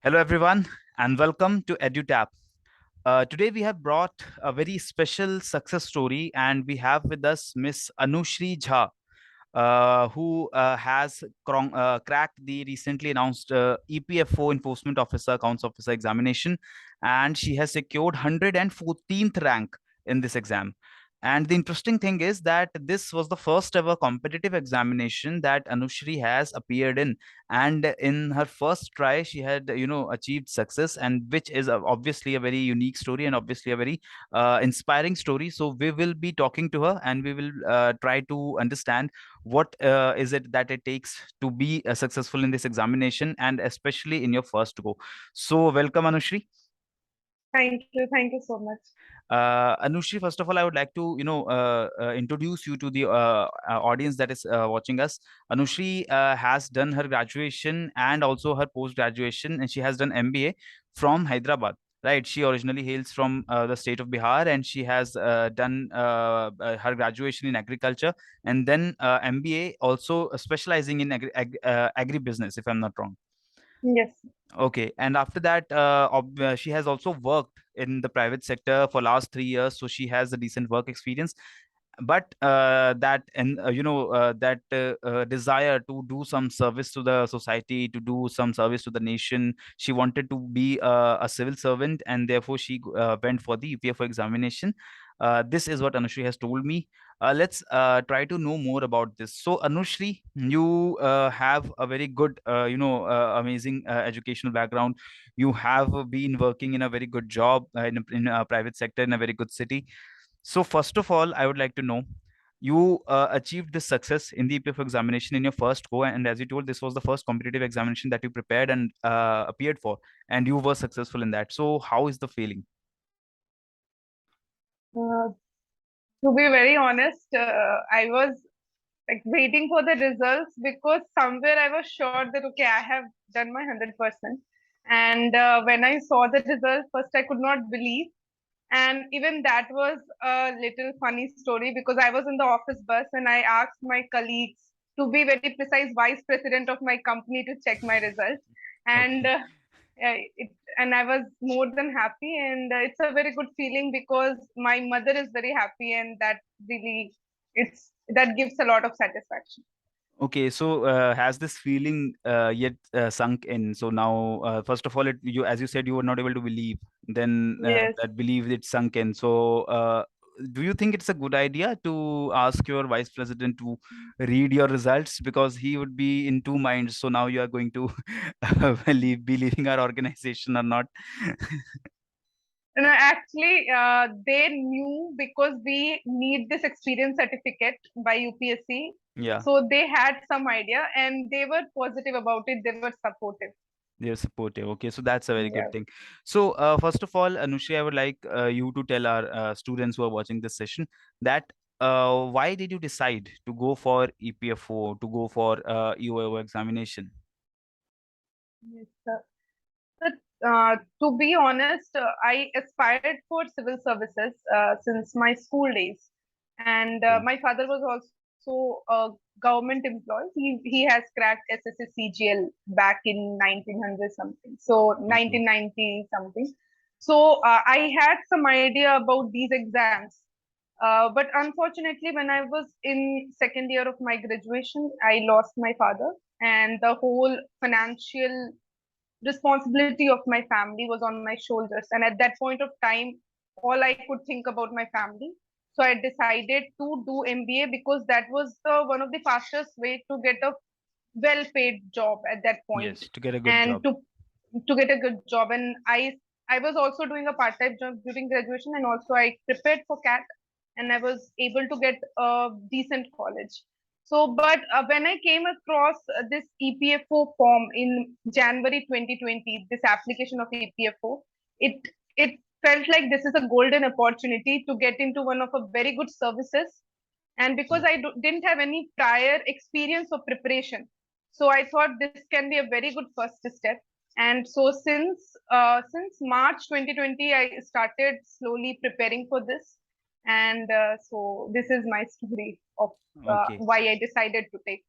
Hello, everyone, and welcome to EduTap. Today, we have brought a very special success story, and we have with us Ms.Anushree Jha, who has cracked the recently announced EPFO Enforcement Officer, Accounts Officer examination, and she has secured 114th rank in this exam. And the interesting thing is that this was the first ever competitive examination that Anushree has appeared in, and in her first try she had achieved success, and which is obviously a very unique story and obviously a very inspiring story. So we will be talking to her, and we will try to understand what is it that it takes to be successful in this examination, and especially in your first go. So welcome, Anushree. Thank you. Thank you so much. Anushri, first of all, I would like to, introduce you to the audience that is watching us. Anushri has done her graduation and also her post graduation, and she has done MBA from Hyderabad. Right, she originally hails from the state of Bihar, and she has done her graduation in agriculture, and then MBA, also specializing in agribusiness, if I'm not wrong. Yes. Okay, and after that, she has also worked in the private sector for last 3 years, so she has a decent work experience. But that and that desire to do some service to the society, to do some service to the nation, she wanted to be a civil servant, and therefore she went for the UPFO examination. This is what Anushri has told me. Let's try to know more about this. So, Anushri, you have a very good, amazing educational background. You have been working in a very good job in a private sector in a very good city. So, first of all, I would like to know, you achieved this success in the EPF examination in your first go, and as you told, this was the first competitive examination that you prepared and appeared for, and you were successful in that. So, how is the feeling? Uh, to be very honest, I was like waiting for the results because somewhere I was sure that okay, I have done my 100%. And when I saw the results, first I could not believe. And even that was a little funny story because I was in the office bus and I asked my colleagues, to be very precise, vice president of my company, to check my results. And Okay. and I was more than happy, and it's a very good feeling because my mother is very happy, and that really that gives a lot of satisfaction. Okay, so has this feeling yet sunk in? So now, first of all, you, as you said, you were not able to believe. Then Yes. that belief it sunk in. So, do you think it's a good idea to ask your vice president to read your results, because he would be in two minds? So now you are going to be leaving our organization or not? No, actually, they knew because we need this experience certificate by UPSC. Yeah. So they had some idea and they were positive about it. They were supportive. They're supportive. Okay, so that's a very good Yeah. thing. So, first of all, Anushri, I would like you to tell our students who are watching this session that why did you decide to go for EPFO, to go for EOO examination? Yes, sir. But, to be honest, I aspired for civil services since my school days, and Okay. my father was also a government employee. He has cracked SSC CGL back in 1900 something, so Okay. 1990 something. So I had some idea about these exams. But unfortunately, when I was in second year of my graduation, I lost my father, and the whole financial responsibility of my family was on my shoulders. And at that point of time, all I could think about my family. So I decided to do MBA because that was the one of the fastest way to get a well paid job at that point, Yes, to get a good and job. to get a good job. And I was also doing a part time job during graduation, and also I prepared for CAT, and I was able to get a decent college. So, but when I came across this EPFO form in January 2020, this application of EPFO, it felt like this is a golden opportunity to get into one of a very good services. And because Yeah. didn't have any prior experience or preparation, so I thought this can be a very good first step. And so since March 2020, I started slowly preparing for this, and so this is my story of Okay. why I decided to take.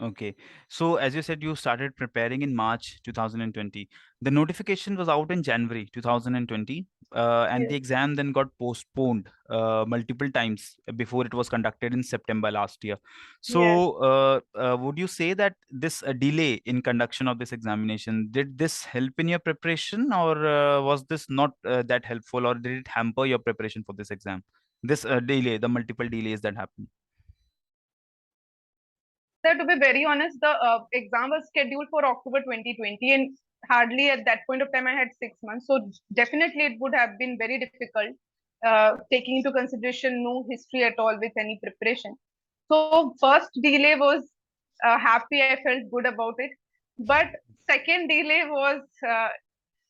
Okay. So as you said, you started preparing in March 2020. The notification was out in January 2020, and the Yes. exam then got postponed multiple times before it was conducted in September last year. Yes. So would you say that this delay in conduction of this examination, did this help in your preparation, or was this not that helpful, or did it hamper your preparation for this exam? This delay, the multiple delays that happened. Sir, to be very honest, the exam was scheduled for October 2020, and hardly at that point of time I had 6 months. So definitely it would have been very difficult, taking into consideration no history at all with any preparation. So first delay was happy. I felt good about it, but second delay was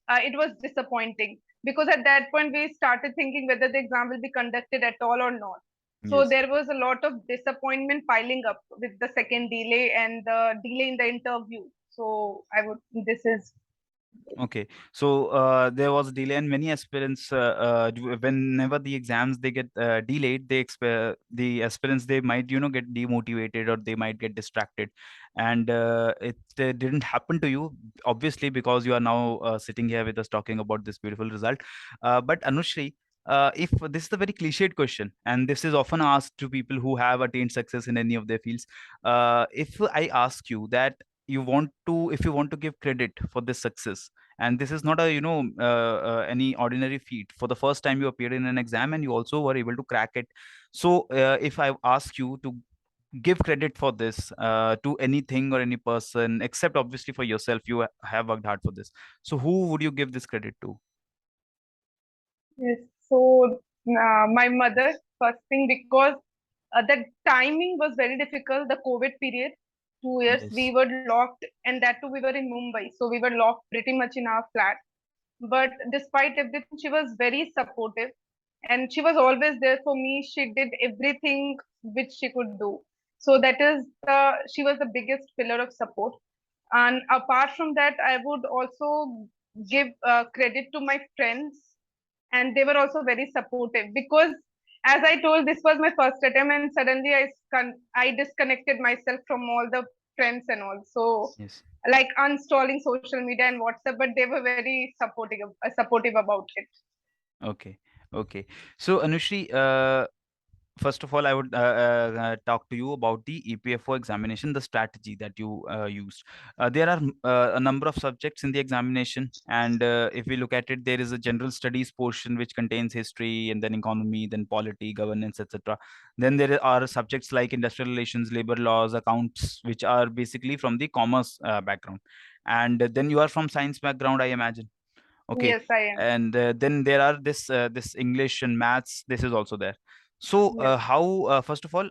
it was disappointing because at that point we started thinking whether the exam will be conducted at all or not. So Yes. there was a lot of disappointment piling up with the second delay and the delay in the interview. So I would, this is, Okay, so there was delay, and many aspirants, whenever the exams they get delayed, the aspirants they might get demotivated, or they might get distracted, and it didn't happen to you, obviously, because you are now sitting here with us talking about this beautiful result. But Anushri, if this is a very cliched question, and this is often asked to people who have attained success in any of their fields, if I ask you that if you want to give credit for this success, and this is not a any ordinary feat, for the first time you appeared in an exam and you also were able to crack it. So if I ask you to give credit for this to anything or any person, except obviously for yourself, you have worked hard for this, so who would you give this credit to? yes. So my mother, first thing, because the timing was very difficult, the COVID period, 2 years, we Yes. were locked, and that too we were in Mumbai. So we were locked pretty much in our flat. But despite everything, she was very supportive and she was always there for me. She did everything which she could do. So that is she was the biggest pillar of support. And apart from that, I would also give credit to my friends, and they were also very supportive because, as I told, this was my first attempt, and suddenly I disconnected myself from all the friends and all. So Yes. like uninstalling social media and WhatsApp, but they were very supportive about it. Okay. Okay. So Anushri, first of all, I would talk to you about the EPFO examination, the strategy that you used. There are a number of subjects in the examination, and if we look at it, there is a general studies portion which contains history, and then economy, then polity, governance, etc. Then there are subjects like industrial relations, labor laws, accounts, which are basically from the commerce background. And then you are from science background, I imagine. Okay. Yes, I am. And then there are this English and maths, this is also there. So Yes, how first of all,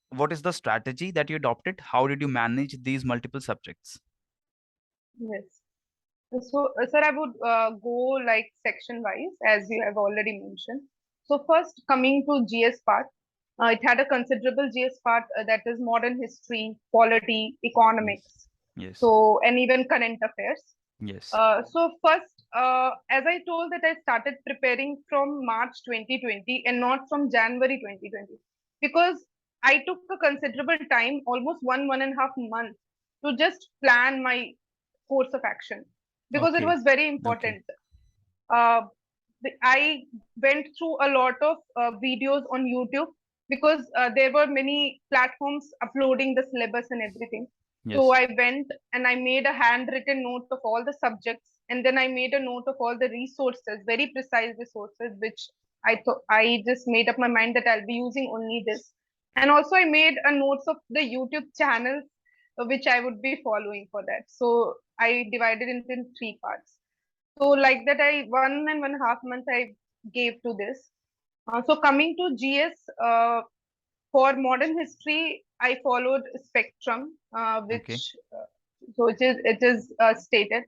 what is the strategy that you adopted? How did you manage these multiple subjects? yes. So, sir, I would go like section wise, as you have already mentioned. So, first coming to GS part, it had a considerable GS part that is modern history, polity, Yes. economics, Yes. so and even current affairs. Yes. So first, as I told that I started preparing from March 2020 and not from January 2020 because I took a considerable time, almost 1.5 months, to just plan my course of action because it Okay. was very Okay. important. Uh, I went through a lot of videos on YouTube because there were many platforms uploading the syllabus and everything. So Yes. I went and I made a handwritten note of all the subjects, and then I made a note of all the resources, very precise resources, which I thought I just made up my mind that I'll be using only this. And also I made a notes of the YouTube channels which I would be following for that. So I divided it in three parts. So like that, I 1.5 months I gave to this. So coming to GS, for modern history, I followed Spectrum, Okay. which so it is stated.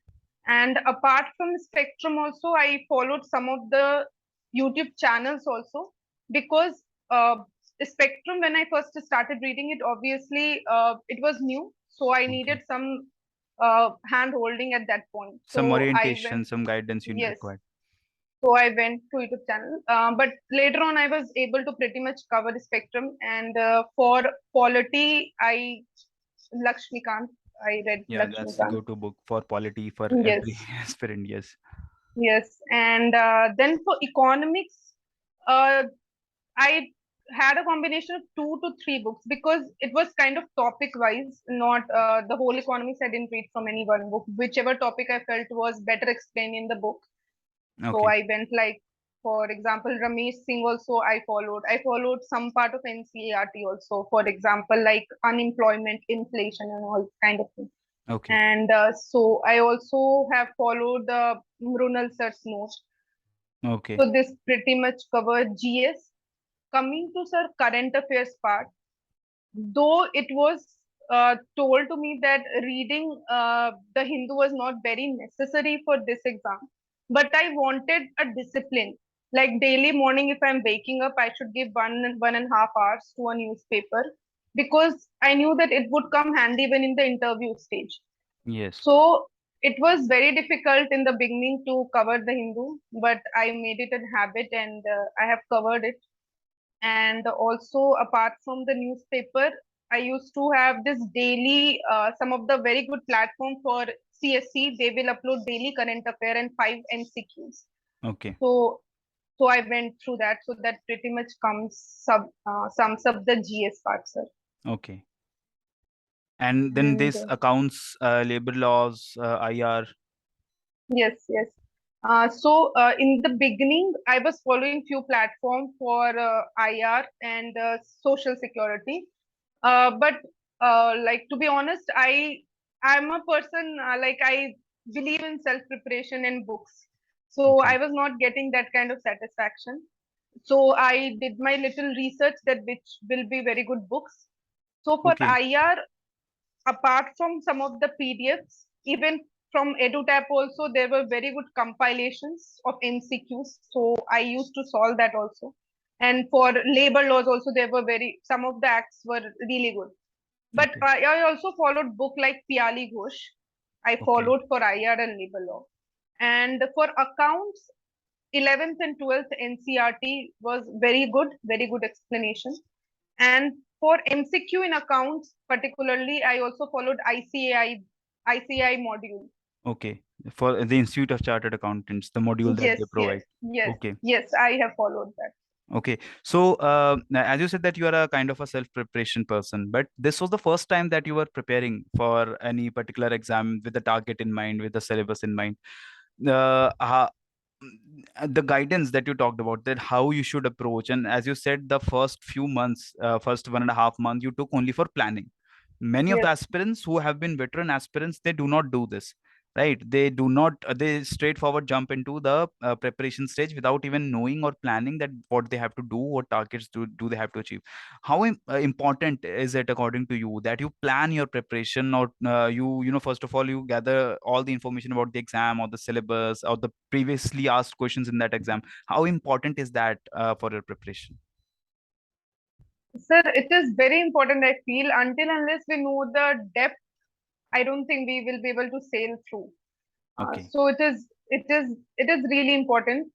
And apart from Spectrum, also I followed some of the YouTube channels also because Spectrum, when I first started reading it, obviously it was new, so I Okay. needed some hand holding at that point. Some So I orientation, went, some guidance you yes. required. So I went to YouTube channel, but later on I was able to pretty much cover the spectrum. And for polity, I Lakshmikant. I read Yeah, that's the Lakshmikant. go-to book for polity for every Yes, aspirant. Yes. yes. And then for economics, uh, I had a combination of 2 to 3 books because it was kind of topic wise, not the whole economics I didn't read from any one book. Whichever topic I felt was better explained in the book. So Okay. I went like, for example, Ramesh Singh also I followed. I followed some part of NCERT also, for example, like unemployment, inflation, and all kind of thing. Okay. And so I also have followed the Mrunal sir's notes. Okay. So this pretty much covered GS. Coming to sir current affairs part, though it was told to me that reading the Hindu was not very necessary for this exam, but I wanted a discipline. Like daily morning, if I'm waking up, I should give 1.5 hours to a newspaper because I knew that it would come handy when in the interview stage. Yes. So it was very difficult in the beginning to cover the Hindu, but I made it a habit and I have covered it. And also, apart from the newspaper, I used to have this daily, some of the very good platform for CSC. They will upload daily current affair and 5 MCQs. Okay. So, so I went through that. So that pretty much sums up the GS part, sir. Okay. And then And this accounts, labor laws, IR. yes, yes. In the beginning, I was following few platforms for IR and social security. But like to be honest, I'm a person like I believe in self preparation and books. So Okay. I was not getting that kind of satisfaction. So I did my little research that which will be very good books. So for Okay. IR, apart from some of the PDFs, even from EduTap also, there were very good compilations of MCQs. So I used to solve that also. And for labor laws also, there were some of the acts were really good. But Okay. I also followed book like Piali Ghosh. I Okay. followed for IR and labor law. And for accounts, 11th and 12th NCRT was very good explanation. And for MCQ in accounts, particularly, I also followed ICAI module. Okay. For the Institute of Chartered Accountants, the module that they Yes, provide. Okay. yes, I have followed that. Okay. So, as you said that you are a kind of a self-preparation person, but this was the first time that you were preparing for any particular exam with the target in mind, with the syllabus in mind. Uh, uh, the guidance that you talked about, that how you should approach, and as you said, the first few months, first 1.5 months, you took only for planning. Many of the Yes, aspirants who have been veteran aspirants, they do not do this, right? They do not, they straightforward jump into the preparation stage without even knowing or planning that what they have to do, what targets do they have to achieve. How important is it according to you that you plan your preparation, or you know, first of all, you gather all the information about the exam or the syllabus or the previously asked questions in that exam? How important is that for your preparation? sir, it is very important, I feel, until unless we know the depth, I don't think we will be able to sail through. Okay. So it is really important.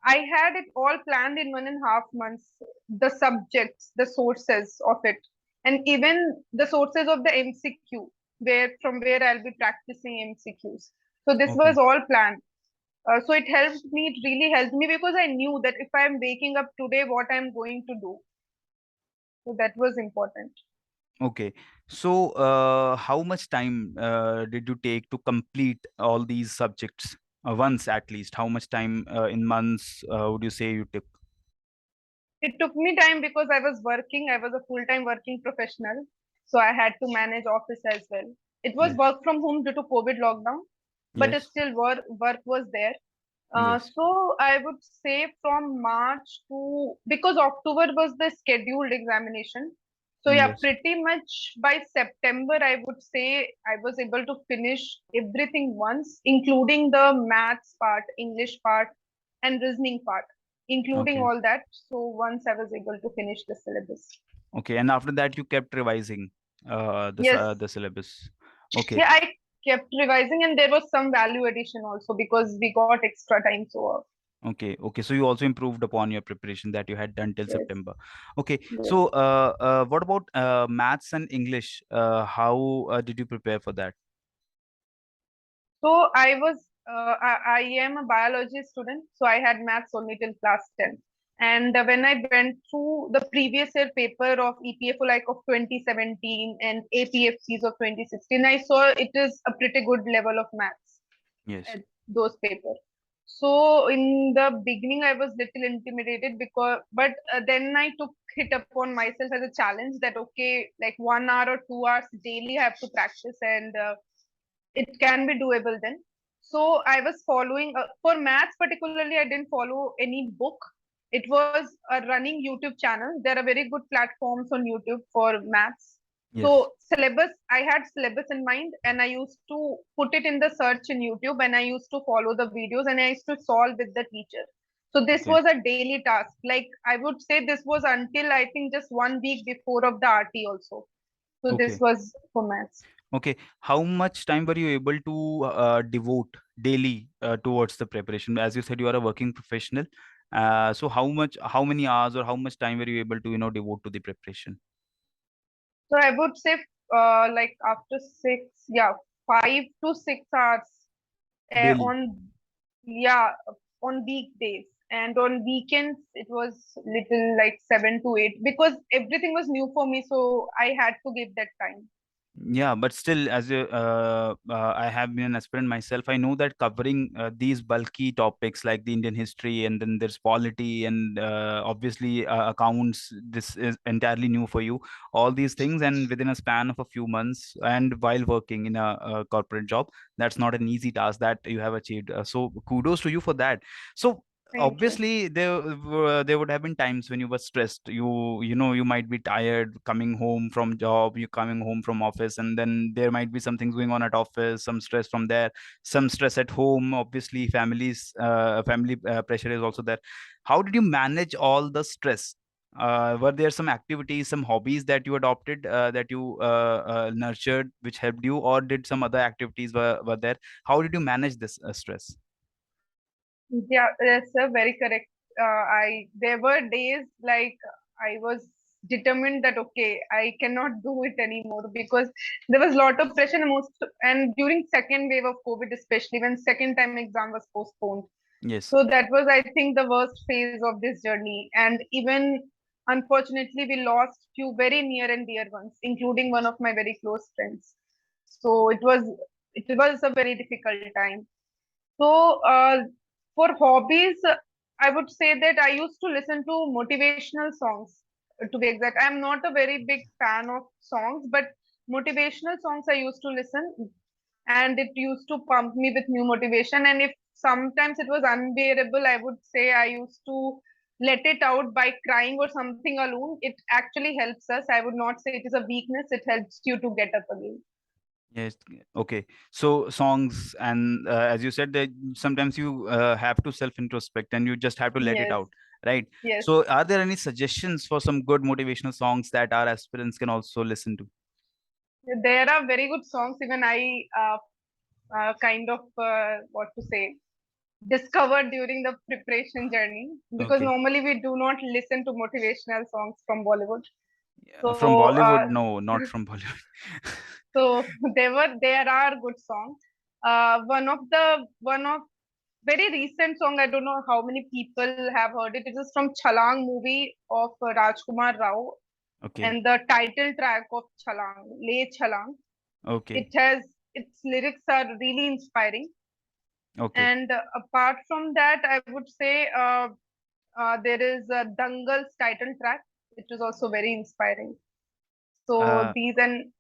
I had it all planned in 1.5 months, the subjects, the sources of it, and even the sources of the MCQ, where I'll be practicing MCQs. So this was Okay. all planned. So it helped me, it really helped me because I knew that if I'm waking up today, what I'm going to do. So that was important. Okay. So, how much time did you take to complete all these subjects once at least? How much time in months would you say you took? It took me time because I was working. I was a full-time working professional. So I had to manage office as well. It was Yes. work from home due to COVID lockdown, but Yes. still work was there. Yes. So I would say from March to, because October was the scheduled examination. So yeah, Yes. pretty much by September, I would say I was able to finish everything once, including the maths part, English part, and reasoning part, including Okay. all that. So once I was able to finish the syllabus. Okay. And after that, you kept revising Yes, the syllabus. Okay. yeah, I kept revising, and there was some value addition also because we got extra time. So Okay, okay. So you also improved upon your preparation that you had done till Yes, September. Okay. yes. So what about maths and English? How did you prepare for that? So I am a biology student, so I had maths only till class 10. And when I went through the previous year paper of EPFO like of 2017 and APFCs of 2016, I saw it is a pretty good level of maths Yes. at those papers. So in the beginning, I was little intimidated but then I took it upon myself as a challenge that okay, like 1 hour or 2 hours daily, I have to practice and it can be doable then. So I was following for maths particularly. I didn't follow any book. It was a running YouTube channel. There are very good platforms on YouTube for maths. Yes. So syllabus, I had syllabus in mind, and I used to put it in the search in YouTube, and I used to follow the videos, and I used to solve with the teacher. So this Okay. was a daily task. Like I would say, this was until I think just 1 week before of the RT also. So this Okay. was for maths. Okay. How much time were you able to devote daily towards the preparation? As you said, you are a working professional. So how many hours or how much time were you able to, devote to the preparation So I would say like after six, yeah, 5 to 6 hours daily? on, yeah, on weekdays. And on weekends, it was little like 7 to 8 because everything was new for me. So I had to give that time. Yeah, but still, I have been an aspirant myself. I know that covering these bulky topics like the Indian history, and then there's polity, and obviously accounts. This is entirely new for you. All these things, and within a span of a few months, and while working in a corporate job, that's not an easy task that you have achieved. So kudos to you for that. So Thank you. obviously there would have been times when you were stressed. You might be tired coming home from job, you coming home from office, and then there might be some things going on at office, some stress from there, some stress at home. Obviously family pressure is also there. How did you manage all the stress? Were there some activities, some hobbies that you adopted, that you nurtured, which helped you, or did some other activities were there? How did you manage this stress? Yeah, that's very correct. I There were days like I was determined that okay, I cannot do it anymore because there was a lot of pressure and during second wave of COVID, especially when second time exam was postponed. Yes. So that was, I think, the worst phase of this journey. And even unfortunately, we lost few very near and dear ones, including one of my very close friends. So it was a very difficult time. So, for hobbies, I would say that I used to listen to motivational songs. To be exact, I'm not a very big fan of songs, but motivational songs I used to listen, and it used to pump me with new motivation. And if sometimes it was unbearable, I would say I used to let it out by crying or something alone. It actually helps us. I would not say it is a weakness. It helps you to get up again. Yes. Okay. So songs, and as you said, that sometimes you have to self introspect and you just have to let it Yes, out, right? yes. So, are there any suggestions for some good motivational songs that our aspirants can also listen to? There are very good songs. Even I kind of what to say discovered during the preparation journey because Okay. normally we do not listen to motivational songs from Bollywood. Yeah, from So Bollywood? No, not from Bollywood. so there are good songs. One of very recent song. I don't know how many people have heard it. It is from Chalang movie of Rajkumar Rao, Okay. and the title track of Chalang, Le Chalang. It Okay. has its lyrics are really inspiring. Okay. And apart from that, I would say there is Dangal's title track, which is also very inspiring. So Uh, these and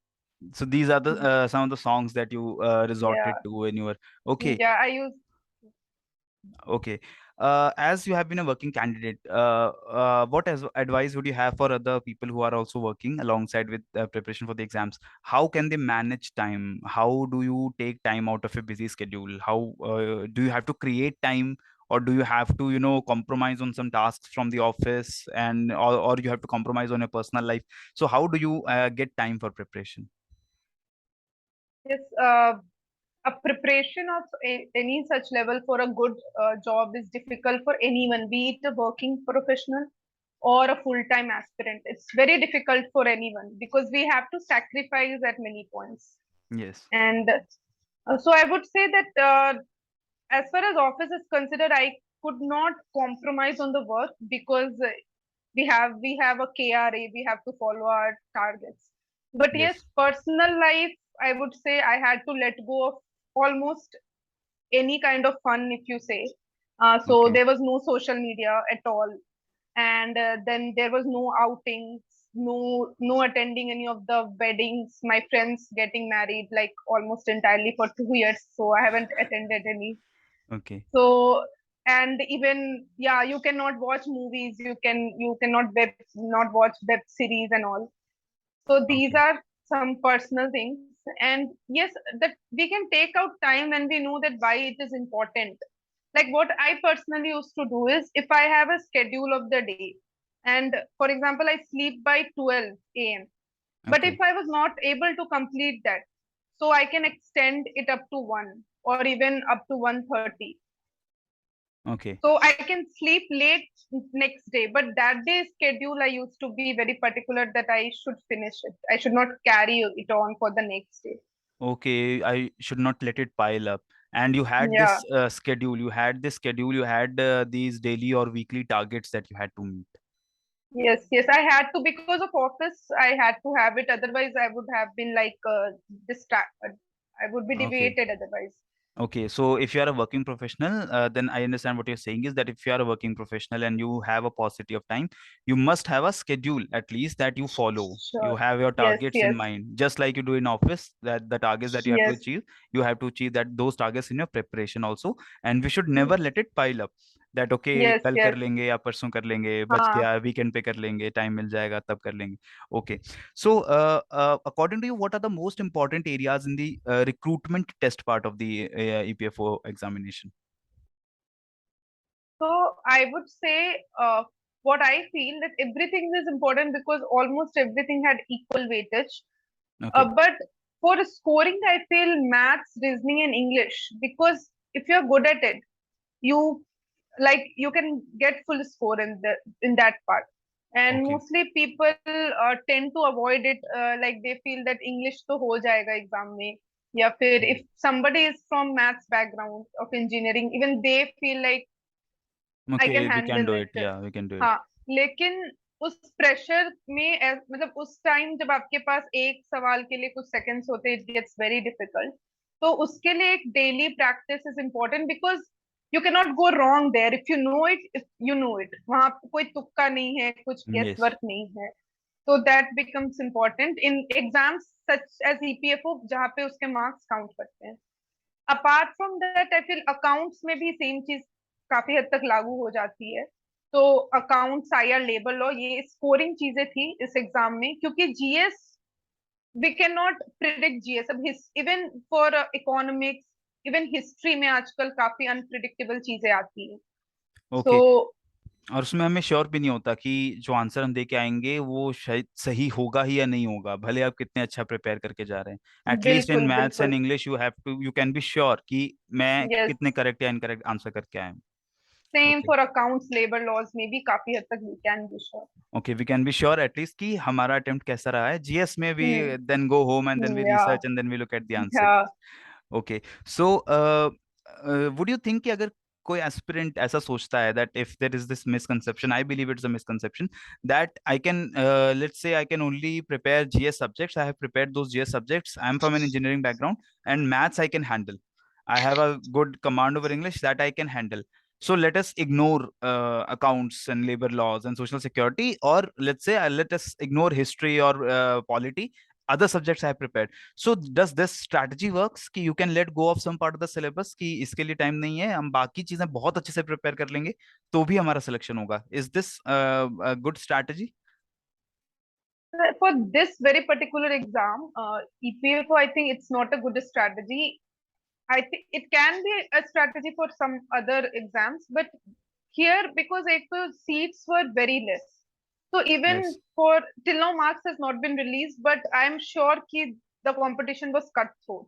so these are the some of the songs that you yeah, resorted to when you were okay. yeah, I use Okay. As you have been a working candidate, what advice would you have for other people who are also working alongside with preparation for the exams? How can they manage time? How do you take time out of a busy schedule? How do you have to create time, or do you have to, compromise on some tasks from the office, and or you have to compromise on your personal life? So how do you get time for preparation? yes. a preparation of any such level for a good job is difficult for anyone, be it a working professional or a full-time aspirant. It's very difficult for anyone because we have to sacrifice at many points. Yes. And so I would say that as far as office is considered, I could not compromise on the work because we have a KRA, we have to follow our targets. But yes, Yes. personal life, I would say I had to let go of almost any kind of fun, if you say. So Okay. there was no social media at all, and then there was no outings, no attending any of the weddings. My friends getting married like almost entirely for 2 years, so I haven't attended any. Okay. So, and even yeah, you cannot watch movies, you cannot watch web series and all. So these Okay. are some personal things. And yes, that we can take out time when we know that why it is important. Like what I personally used to do is, if I have a schedule of the day, and for example, I sleep by 12 a.m. But if Okay. I was not able to complete that, so I can extend it up to 1 or even up to 1:30. Okay. So I can sleep late next day, but that day schedule I used to be very particular that I should finish it. I should not carry it on for the next day. Okay. I should not let it pile up. And you had Yeah. this schedule. You had this schedule. You had these daily or weekly targets that you had to meet. Yes, yes, I had to because of office. I had to have it. Otherwise, I would have been like distracted. I would be Okay. deviated otherwise. Okay, so if you are a working professional, then I understand what you're saying is that if you are a working professional and you have a paucity of time, you must have a schedule at least that you follow. You Sure. have your Yes, targets in yes, mind, just like you do in office, that the targets that yes. you have to achieve that those targets in your preparation also. And we should Hmm. never let it pile up. That okay, Yes, कल कर yes. लेंगे या परसों कर लेंगे, बच हाँ. गया, weekend पे कर लेंगे, time मिल जाएगा तब कर लेंगे. Okay, so, according to you, what are the most important areas in the recruitment test part of the EPFO examination? So I would say what I feel that everything is important because almost everything had equal weightage. Okay, But for scoring, I feel maths, reasoning, and English because if you're good at it, you you can get full score in that part. And okay, mostly people tend to avoid it. Like they feel that English to ho jayega exam mein. या फिर okay, if somebody is from maths background of engineering, even they feel like I can okay. We can handle do it. it. Yeah, we can do it. हाँ, लेकिन उस pressure में मतलब उस time जब आपके पास एक सवाल के लिए कुछ सेकंड्स होते इट गेट्स वेरी डिफिकल्ट. तो उसके लिए एक daily practice is important because you can not go wrong there if you know it वहां पे कोई तुक्का नहीं है कुछ गेस Yes. वर्क नहीं है. तो that becomes important in exams such as EPFO जहाँ पे उसके मार्क्स काउंट करते हैं. Apart from that I feel accounts में भी सेम चीज काफी हद तक लागू हो जाती है. तो अकाउंट्स आया लेबर लॉ ये स्कोरिंग चीजें थी इस एग्जाम में क्योंकि GS we can not predict GS. अब even for economics even history में आजकल काफी अनप्रिडिक्टेबल चीजें आती है. सो Okay. और उसमें हमें श्योर भी नहीं होता कि जो आंसर हम दे के आएंगे वो शायद सही होगा ही या नहीं होगा, भले आप कितने अच्छा प्रिपेयर करके जा रहे हैं. एटलीस्ट इन बिल्कुल मैथ्स एंड बिल्कुल. English you can be sure कि मैं यस. कितने करेक्ट या इनकरेक्ट आंसर करके आया हूँ. Same okay. For accounts labour laws में भी काफी हद तक we can be sure. Okay, we can be sure at least कि हमारा अटेम्प्ट कैसा रहा है. जीएस में we then go home and then we या research and then we look at the answer. Yeah okay. So would you think कि अगर कोई एस्पिरेंट ऐसा सोचता है that if there is this misconception, I believe it's a misconception, that I can let's say I can only prepare GS subjects, I have prepared those GS subjects, I am from an engineering background and maths I can handle, I have a good command over English that I can handle. So let us ignore accounts and labor laws and social security, or let's say let us ignore history or polity. Other subjects I have prepared. So does this strategy works कि you can let go of some part of the syllabus कि इसके लिए time नहीं है, हम बाकी चीजें बहुत अच्छे से प्रिपेयर कर लेंगे तो भी हमारा सिलेक्शन होगा. Is this a good strategy? For this very particular exam, EPFO, I think it's not a good strategy. I think it can be a strategy for some other exams, but here because the seats were very less. So even Yes. for till now, marks has not been released, but I'm sure the competition was cut through.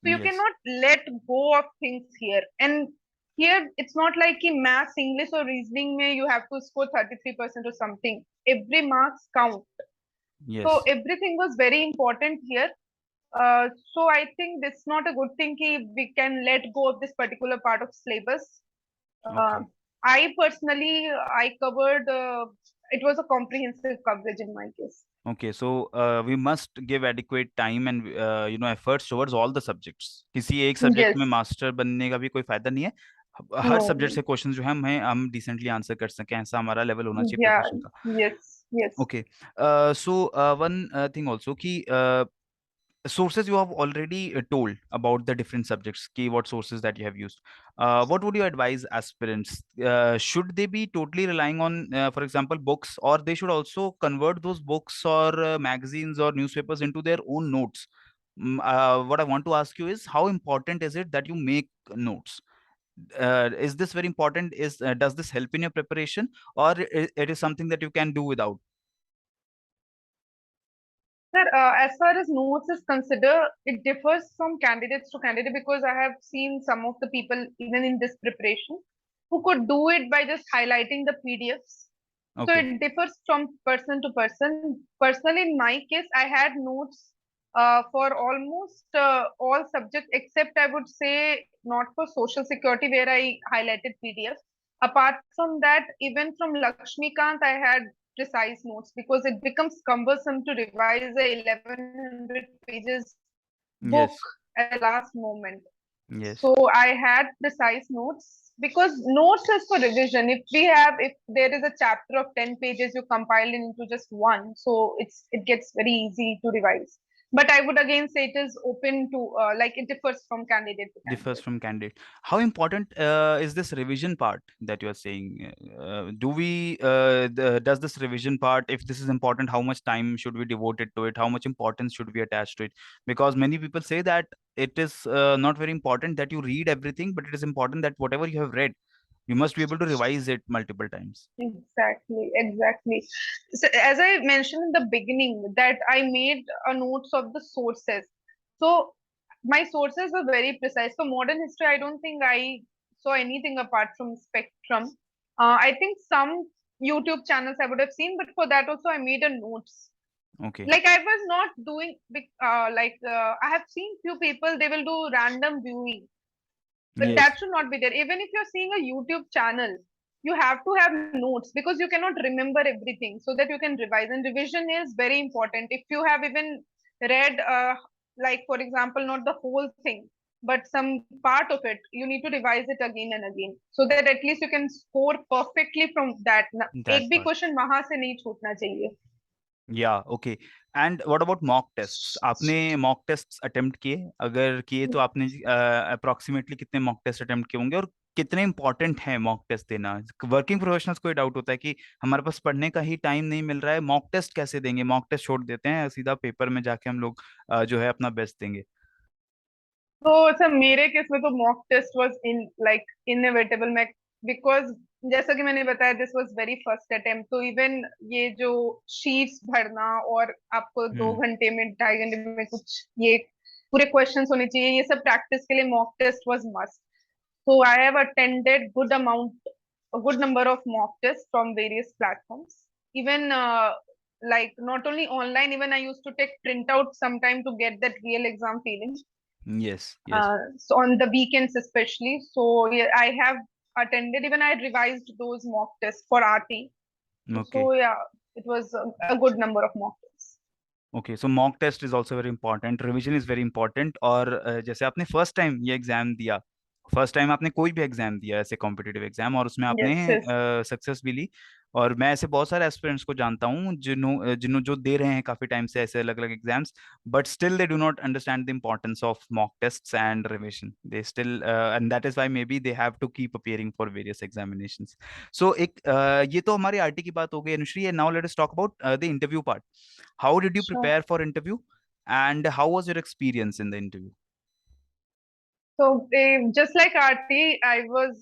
So you Yes. cannot let go of things here. And here it's not like कि maths, English or reasoning में you have to score 33% or something. Every marks count. So Yes. everything was very important here. So I think it's not a good thing कि we can let go of this particular part of syllabus. Uh, Okay. I personally, I covered, it was a comprehensive coverage in my case. Okay, so we must give adequate time and efforts towards all the subjects. किसी एक subject में Yes. Master बनने का भी कोई फायदा नहीं है. हर No. सब्जेक्ट से क्वेश्चन जो है हम डिसेंटली आंसर कर सकें, ऐसा हमारा लेवल होना चाहिए Yeah. प्रिपरेशन का. Yes. Yes. Okay, so one thing also कि sources you have already told about the different subjects, key what sources that you have used. What would you advise aspirants? Should they be totally relying on, for example, books, or they should also convert those books or magazines or newspapers into their own notes? What I want to ask you is, how important is it that you make notes? Is this very important? Does this help in your preparation, or it is something that you can do without? Sir, as far as notes is considered, it differs from candidates to candidate because I have seen some of the people, even in this preparation, who could do it by just highlighting the PDFs. So Okay. it differs from person to person. Personally, in my case, I had notes for almost all subjects except I would say not for social security where I highlighted PDF. Apart from that, even from Lakshmikant, I had precise notes because it becomes cumbersome to revise a 1100 pages book Yes. at the last moment. Yes. So I had precise notes because notes is for revision. If there is a chapter of 10 pages, you compile it into just one. So it gets very easy to revise. But I would again say it is open to, like it differs from candidate to Differs candidate. from candidate. How important is this revision part that you are saying? Does this revision part, if this is important, how much time should we devote it to it? How much importance should we attach to it? Because many people say that it is not very important that you read everything, but it is important that whatever you have read, you must be able to revise it multiple times. Exactly, exactly. So as I mentioned in the beginning, that I made a notes of the sources. So my sources were very precise. For modern history, I don't think I saw anything apart from spectrum. I think some YouTube channels I would have seen, but for that also I made a notes. Okay. Like I was not doing I have seen few people they will do random viewing, but that Yes. should not be there. Even if you're seeing a YouTube channel, you have to have notes because you cannot remember everything so that you can revise. And revision is very important. If you have even read, like for example, not the whole thing, but some part of it, you need to revise it again and again so that at least you can score perfectly from that. That एक भी part. Question वहां से नहीं छूटना चाहिए. या okay. And what about mock tests? आपने mock tests attempt किए? अगर किए तो आपने अप्रोक्सीमेटली कितने मॉक टेस्ट अटेम्प्ट किए होंगे, और कितने इंपॉर्टेंट है मॉक टेस्ट देना? वर्किंग प्रोफेशनल्स को डाउट होता है कि हमारे पास पढ़ने का ही टाइम नहीं मिल रहा है, मॉक टेस्ट कैसे देंगे? मॉक टेस्ट छोड़ देते हैं, सीधा पेपर में जाके हम लोग जो है अपना बेस्ट देंगे. तो सर मेरे केस में तो mock test was in like inevitable. मैं बिकॉज जैसा कि मैंने बताया this was very first attempt, तो इवन ये जो शीट्स भरना और आपको दो हम्म. घंटे में 2.5 घंटे में कुछ ये पूरे क्वेश्चंस होने चाहिए, ये सब प्रैक्टिस के लिए mock test was must. So I have attended good amount, a good number of mock tests from various platforms. Even like not only online, even I used to take printout sometime to get that real exam feeling. Yes. Yes. So on the weekends especially. So yeah, I have attended, even I revised those mock tests for RT. Okay. So yeah, it was a good number of mock tests. Okay, so mock test is also very important, revision is very important. और जैसे आपने first time ये exam दिया, first time आपने कोई भी exam दिया ऐसे कॉम्पिटिटिव एग्जाम, और उसमें आपने Yes, yes. सक्सेस भी ली. और मैं ऐसे बहुत सारे एस्पिरेंट्स को जानता हूँ जिन्हों जिन्हों जो दे रहे हैं काफी टाइम से ऐसे अलग अलग exams, but still they do not understand the importance of mock tests and revision. They still, and that is why may be they have to keep appearing for various examinations. So एक ये तो हमारी RT की बात हो गई Anushree. Now let us talk about the interview part. How did you Sure. prepare for interview, and how was your experience in the interview? So just like RT, I was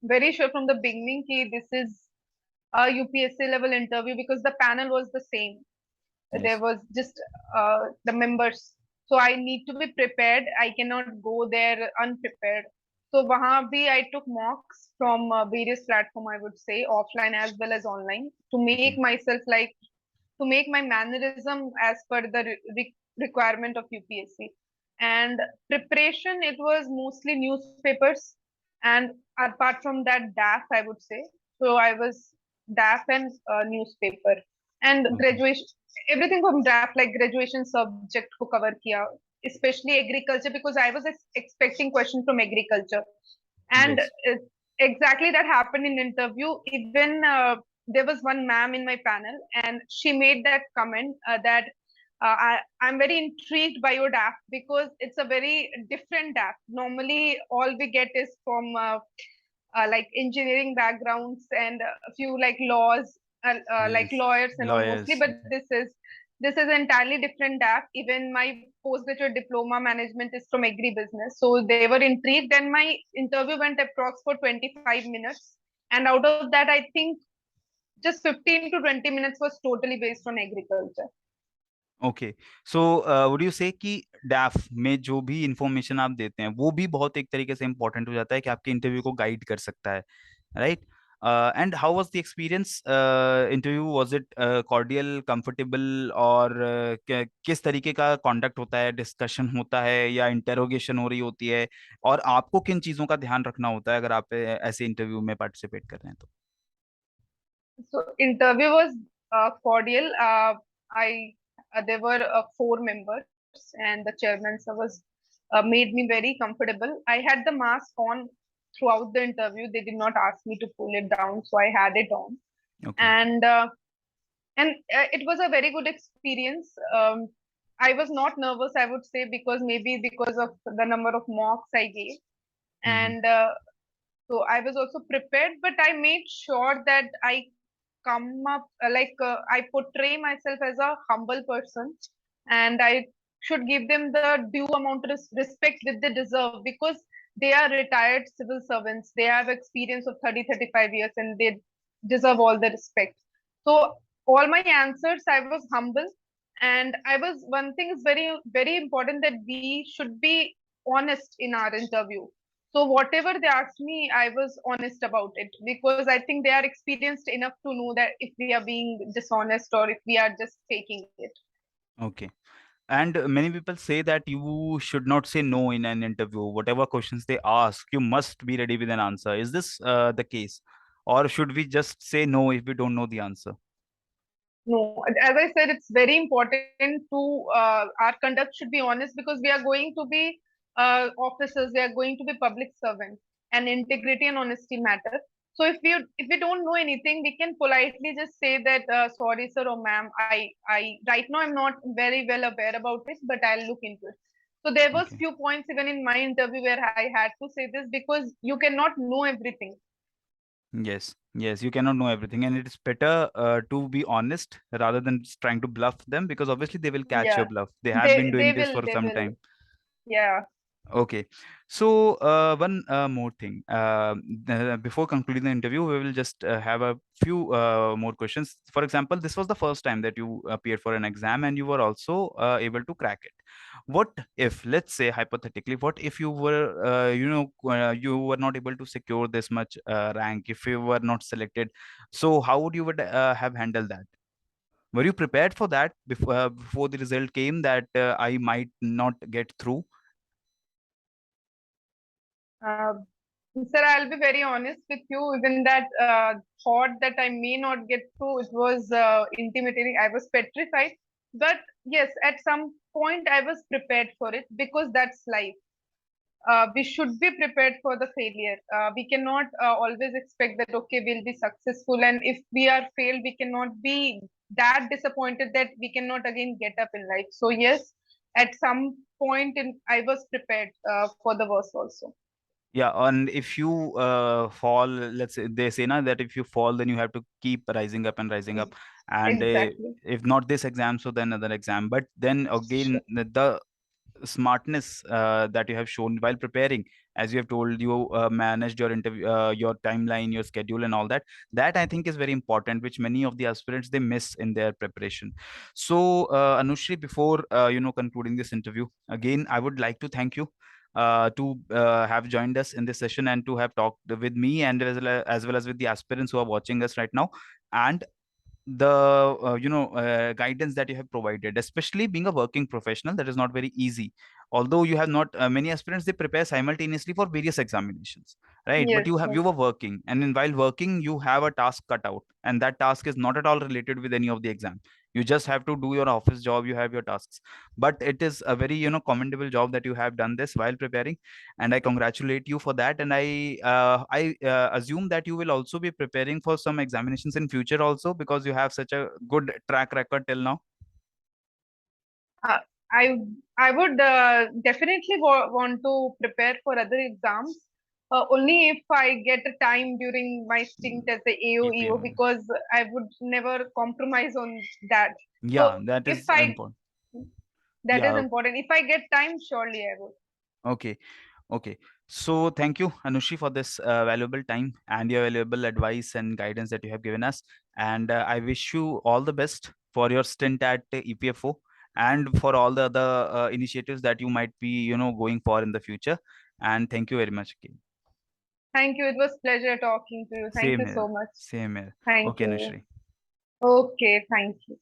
very sure from the beginning that this is a UPSC level interview because the panel was the same. There Yes. was just the members. So I need to be prepared. I cannot go there unprepared. So wahan bhi I took mocks from various platform, I would say, offline as well as online, to make Okay. myself like, to make my mannerism as per the requirement of UPSC. And preparation, it was mostly newspapers, and apart from that, DAF, I would say. So I was DAF and newspaper, and Okay. graduation, everything from DAF, like graduation subject ko cover kiya, especially agriculture, because I was expecting question from agriculture. And Yes. exactly that happened in interview. Even there was one ma'am in my panel, and she made that comment that I'm very intrigued by your DAF, because it's a very different DAF. Normally, all we get is from like engineering backgrounds and a few like laws, like Yes. lawyers and all mostly. Lawyers. But this is entirely different DAF. Even my postgraduate diploma management is from agribusiness, so they were intrigued, and my interview went approx for 25 minutes, and out of that, I think just 15 to 20 minutes was totally based on agriculture. Okay, so would you से कि डैफ में जो भी information आप देते हैं वो भी बहुत एक तरीके से इंपॉर्टेंट हो जाता है कि आपके इंटरव्यू को गाइड कर सकता है, right? And how was the experience interview? Was it cordial, comfortable, और किस तरीके का कॉन्डक्ट होता है? डिस्कशन होता है या इंटेरोगेशन हो रही होती है? और आपको किन चीज़ों का ध्यान रखना होता है अगर आप ऐसे इंटरव्यू में पार्टिसिपेट कर रहे हैं तो? So interview was cordial. I There were four members, and the chairman sir was made me very comfortable. I had the mask on throughout the interview. They did not ask me to pull it down, so I had it on, okay. and it was a very good experience. I was not nervous, I would say, because maybe because of the number of mocks I gave, hmm. and so I was also prepared, but I made sure that I come up I portray myself as a humble person, and I should give them the due amount of respect that they deserve, because they are retired civil servants. They have experience of 30-35 years, and they deserve all the respect. So all my answers, I was humble, and I was, one thing is very very important, that we should be honest in our interview. So whatever they asked me, I was honest about it, because I think they are experienced enough to know that if we are being dishonest or if we are just faking it. Okay. And many people say that you should not say no in an interview. Whatever questions they ask, you must be ready with an answer. Is this the case? Or should we just say no if we don't know the answer? No, as I said, it's very important to our conduct should be honest, because we are going to be officers, we are going to be public servants, and integrity and honesty matter. So if we don't know anything, we can politely just say that sorry, sir, or ma'am, I right now I'm not very well aware about it, but I'll look into it. So there was Okay. few points even in my interview where I had to say this, because you cannot know everything. Yes. Yes. You cannot know everything. And it's better to be honest rather than just trying to bluff them, because obviously they will catch your Yeah, bluff. They have been they doing this will for some time. yeah. Okay. So, one more thing. Before concluding the interview, we will just have a few more questions. For example, this was the first time that you appeared for an exam and you were also able to crack it. What if, let's say hypothetically, what if you were, you were not able to secure this much rank, if you were not selected? So, how would you would have handled that? Were you prepared for that before the result came that I might not get through? Uh, Sir, I'll be very honest with you. Even that thought that I may not get through, it was intimidating. I was petrified. But yes, at some point, I was prepared for it, because that's life. We should be prepared for the failure. We cannot always expect that, okay, we'll be successful. And if we are failed, we cannot be that disappointed that we cannot again get up in life. So, yes, at some point, I was prepared for the worst also. Yeah, and if you fall, let's say they say now that if you fall, then you have to keep rising up and rising up. And Exactly. if not this exam, so then another exam. But then again, the smartness that you have shown while preparing. As you have told, you managed your interview, your timeline, your schedule, and all that. That I think is very important, which many of the aspirants they miss in their preparation. So, Anushri, before concluding this interview, again, I would like to thank you to have joined us in this session and to have talked with me, and as well as with the aspirants who are watching us right now. And the guidance that you have provided, especially being a working professional, that is not very easy. Although you have not many aspirants, they prepare simultaneously for various examinations, right? But Yes, you yes. were working, and in while working you have a task cut out, and that task is not at all related with any of the exam. You just have to do your office job, you have your tasks. But it is a very commendable job that you have done this while preparing, and I congratulate you for that. And I assume that you will also be preparing for some examinations in future also, because you have such a good track record till now. Uh, I I would definitely want to prepare for other exams. Only if I get a time during my stint as a AO, EPFO. because I would never compromise on that. So Yeah, that if is I important. that is Yeah. important. If I get time, surely I would. Okay. Okay. So thank you, Anushi, for this valuable time and your valuable advice and guidance that you have given us. And I wish you all the best for your stint at EPFO, and for all the other initiatives that you might be, going for in the future. And thank you very much again. Thank you. It was pleasure talking to you. Thank Same you here. so much. Same here. Thank Okay, you. Anushri. Okay, thank you.